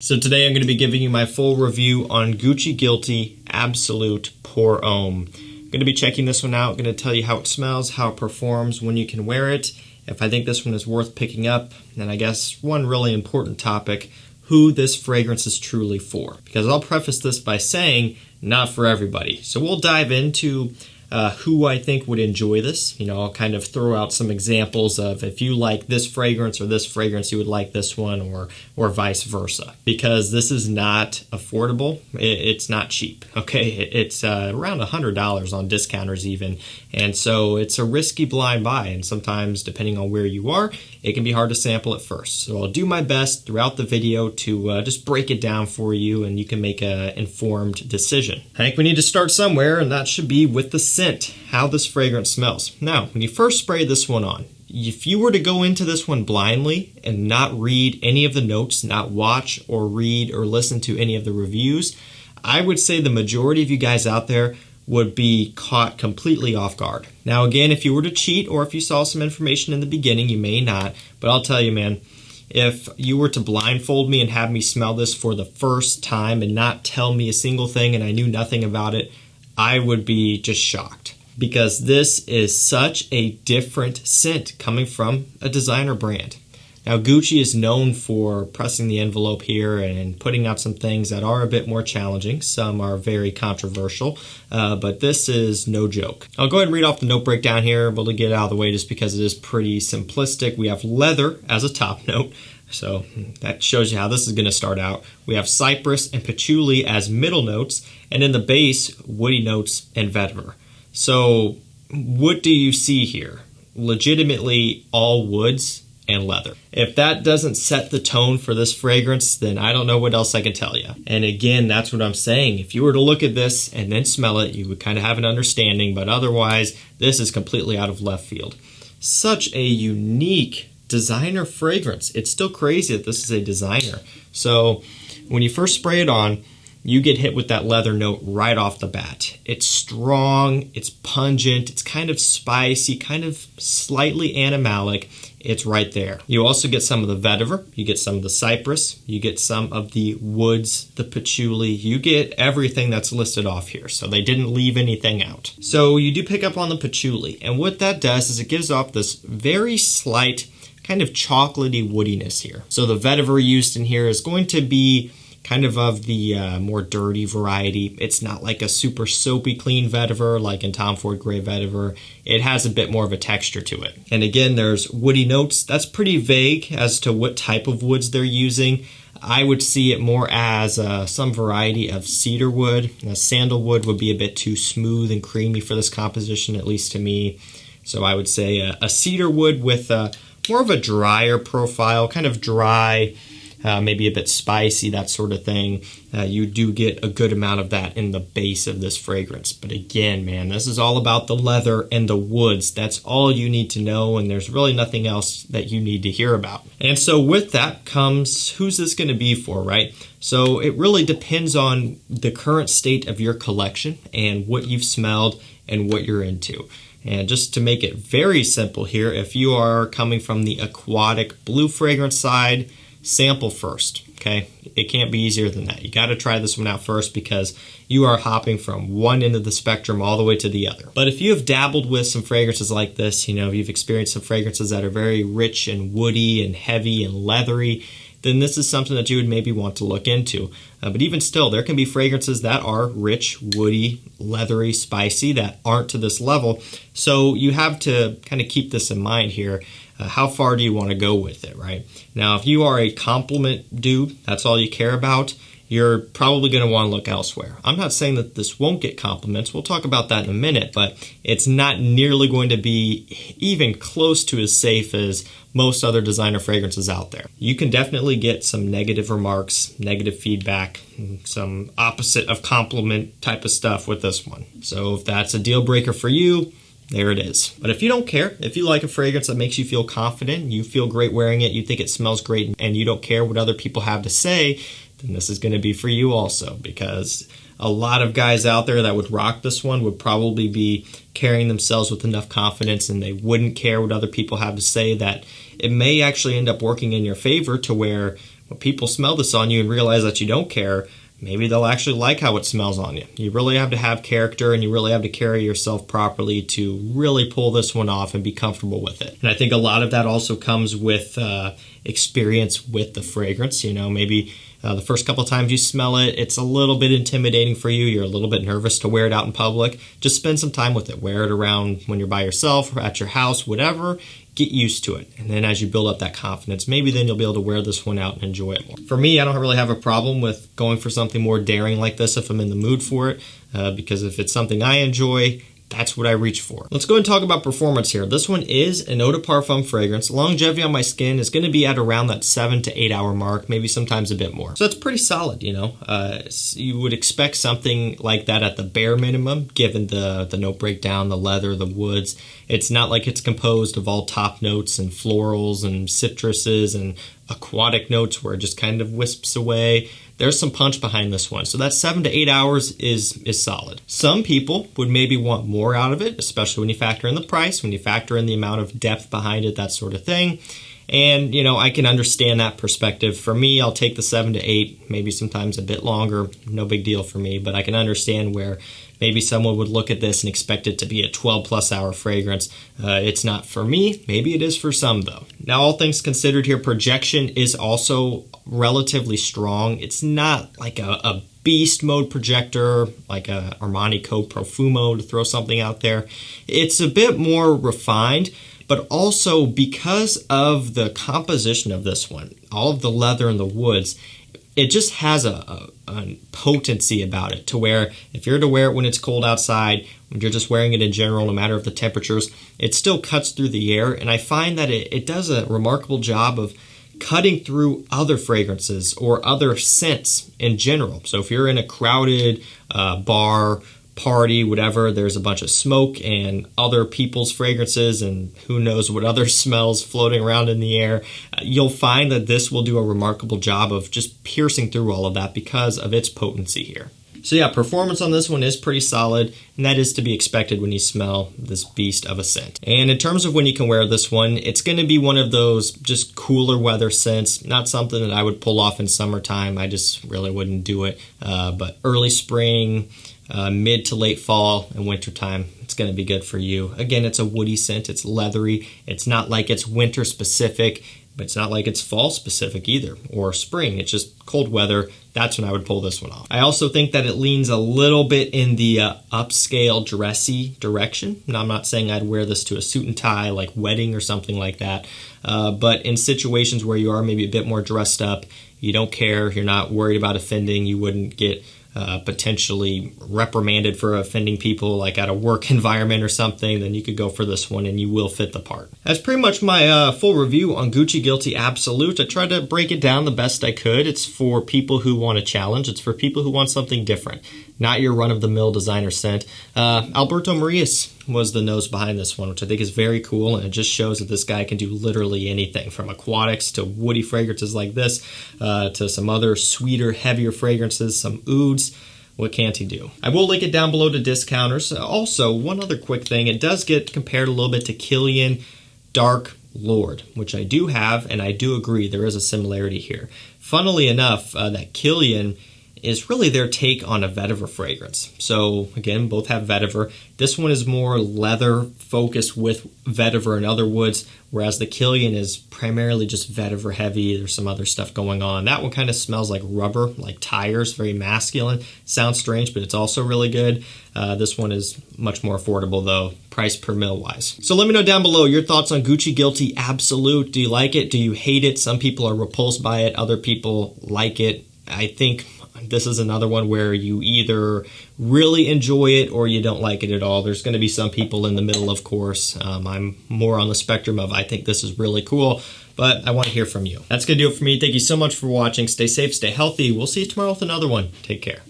So today I'm going to be giving you my full review on Gucci Guilty Absolute Pour Homme. I'm going to be checking this one out, going to tell you how it smells, how it performs, when you can wear it, if I think this one is worth picking up, and I guess one really important topic, who this fragrance is truly for. Because I'll preface this by saying, not for everybody. So we'll dive into who I think would enjoy this. You know, I'll kind of throw out some examples of if you like this fragrance or this fragrance, you would like this one, or vice versa. Because this is not affordable. It's not cheap, okay? It's around $100 on discounters even. And so it's a risky blind buy. And sometimes, depending on where you are, it can be hard to sample at first. So I'll do my best throughout the video to just break it down for you and you can make an informed decision. I think we need to start somewhere, and that should be with the scent, how this fragrance smells. Now, when you first spray this one on, if you were to go into this one blindly and not read any of the notes, not watch or read or listen to any of the reviews, I would say the majority of you guys out there would be caught completely off guard. Now again, if you were to cheat or if you saw some information in the beginning, you may not, but I'll tell you, man, if you were to blindfold me and have me smell this for the first time and not tell me a single thing and I knew nothing about it, I would be just shocked. Because this is such a different scent coming from a designer brand. Now Gucci is known for pressing the envelope here and putting out some things that are a bit more challenging. Some are very controversial, but this is no joke. I'll go ahead and read off the note breakdown here, but to get it out of the way just because it is pretty simplistic. We have leather as a top note, so that shows you how this is going to start out. We have cypress and patchouli as middle notes, and in the base, woody notes and vetiver. So what do you see here? Legitimately all woods and leather. If that doesn't set the tone for this fragrance, then I don't know what else I can tell you. And again, that's what I'm saying. If you were to look at this and then smell it, you would kind of have an understanding, but otherwise, this is completely out of left field. Such a unique designer fragrance. It's still crazy that this is a designer. So when you first spray it on, you get hit with that leather note right off the bat. It's strong, it's pungent, it's kind of spicy, kind of slightly animalic. It's right there. You also get some of the vetiver, you get some of the cypress, you get some of the woods, the patchouli, you get everything that's listed off here. So they didn't leave anything out. So you do pick up on the patchouli, and what that does is it gives off this very slight kind of chocolatey woodiness here. So the vetiver used in here is going to be kind of the more dirty variety. It's not like a super soapy clean vetiver like in Tom Ford Grey Vetiver. It has a bit more of a texture to it. And again, there's woody notes. That's pretty vague as to what type of woods they're using. I would see it more as some variety of cedar wood. Sandalwood would be a bit too smooth and creamy for this composition, at least to me. So I would say a cedar wood with more of a drier profile, kind of dry, maybe a bit spicy, that sort of thing. You do get a good amount of that in the base of this fragrance. But again, man, this is all about the leather and the woods. That's all you need to know, and there's really nothing else that you need to hear about. And so with that comes, who's this going to be for, right? So it really depends on the current state of your collection and what you've smelled and what you're into. And just to make it very simple here, if you are coming from the aquatic blue fragrance side, sample first, okay? It can't be easier than that. You got to try this one out first because you are hopping from one end of the spectrum all the way to the other. But if you have dabbled with some fragrances like this, you know, you've experienced some fragrances that are very rich and woody and heavy and leathery, then this is something that you would maybe want to look into. But even still, there can be fragrances that are rich, woody, leathery, spicy that aren't to this level. So you have to kind of keep this in mind here. How far do you want to go with it, right? Now, if you are a compliment dude, that's all you care about, you're probably going to want to look elsewhere. I'm not saying that this won't get compliments. We'll talk about that in a minute, but it's not nearly going to be even close to as safe as most other designer fragrances out there. You can definitely get some negative remarks, negative feedback, some opposite of compliment type of stuff with this one. So if that's a deal breaker for you, there it is. But if you don't care, if you like a fragrance that makes you feel confident, you feel great wearing it, you think it smells great, and you don't care what other people have to say, then this is going to be for you also, because a lot of guys out there that would rock this one would probably be carrying themselves with enough confidence and they wouldn't care what other people have to say, that it may actually end up working in your favor to where when people smell this on you and realize that you don't care, maybe they'll actually like how it smells on you. You really have to have character, and you really have to carry yourself properly to really pull this one off and be comfortable with it. And I think a lot of that also comes with experience with the fragrance. You know, maybe the first couple of times you smell it, it's a little bit intimidating for you. You're a little bit nervous to wear it out in public. Just spend some time with it. Wear it around when you're by yourself or at your house, whatever. Get used to it. And then as you build up that confidence, maybe then you'll be able to wear this one out and enjoy it more. For me, I don't really have a problem with going for something more daring like this if I'm in the mood for it, because if it's something I enjoy, that's what I reach for. Let's go ahead and talk about performance here. This one is an eau de parfum fragrance. Longevity on my skin is going to be at around that 7 to 8 hour mark, maybe sometimes a bit more. So that's pretty solid, you know. You would expect something like that at the bare minimum, given the note breakdown, the leather, the woods. It's not like it's composed of all top notes and florals and citruses and aquatic notes where it just kind of wisps away. There's some punch behind this one. So that 7 to 8 hours is solid. Some people would maybe want more out of it, especially when you factor in the price, when you factor in the amount of depth behind it, that sort of thing. And, you know, I can understand that perspective. For me, I'll take the 7 to 8, maybe sometimes a bit longer. No big deal for me, but I can understand where maybe someone would look at this and expect it to be a 12-plus hour fragrance. It's not for me. Maybe it is for some, though. Now, all things considered here, projection is also relatively strong. It's not like a beast mode projector, like a Armani Code Profumo, to throw something out there. It's a bit more refined, but also because of the composition of this one, all of the leather and the woods, it just has a potency about it to where if you're to wear it when it's cold outside, when you're just wearing it in general, no matter of the temperatures, it still cuts through the air. And I find that it does a remarkable job of cutting through other fragrances or other scents in general. So if you're in a crowded bar, party, whatever, there's a bunch of smoke and other people's fragrances and who knows what other smells floating around in the air, you'll find that this will do a remarkable job of just piercing through all of that because of its potency here. So yeah, performance on this one is pretty solid, and that is to be expected when you smell this beast of a scent. And in terms of when you can wear this one, it's going to be one of those just cooler weather scents, not something that I would pull off in summertime. I just really wouldn't do it. But early spring, mid to late fall and wintertime, it's going to be good for you. Again, it's a woody scent. It's leathery. It's not like it's winter specific, but it's not like it's fall specific either, or spring. It's just cold weather. That's when I would pull this one off. I also think that it leans a little bit in the upscale dressy direction. Now, I'm not saying I'd wear this to a suit and tie, like wedding or something like that, but in situations where you are maybe a bit more dressed up, you don't care, you're not worried about offending, you wouldn't get potentially reprimanded for offending people like at a work environment or something, then you could go for this one and you will fit the part. That's pretty much my full review on Gucci Guilty Absolute. I tried to break it down the best I could. It's for people who want a challenge. It's for people who want something different, not your run-of-the-mill designer scent. Alberto Marias was the nose behind this one, which I think is very cool, and it just shows that this guy can do literally anything, from aquatics to woody fragrances like this, to some other sweeter, heavier fragrances, some ouds. What can't he do? I will link it down below to discounters. Also, one other quick thing, it does get compared a little bit to KILIAN Dark Lord, which I do have, and I do agree there is a similarity here. Funnily enough, that KILIAN is really their take on a vetiver fragrance. So again, both have vetiver. This one is more leather focused with vetiver and other woods, whereas the KILIAN is primarily just vetiver heavy. There's some other stuff going on. That one kind of smells like rubber, like tires, very masculine. Sounds strange, but it's also really good. This one is much more affordable though, price per mil wise. So let me know down below your thoughts on Gucci Guilty Absolute. Do you like it? Do you hate it? Some people are repulsed by it. Other people like it. I think this is another one where you either really enjoy it or you don't like it at all. There's going to be some people in the middle, of course. I'm more on the spectrum of I think this is really cool, but I want to hear from you. That's going to do it for me. Thank you so much for watching. Stay safe, stay healthy. We'll see you tomorrow with another one. Take care.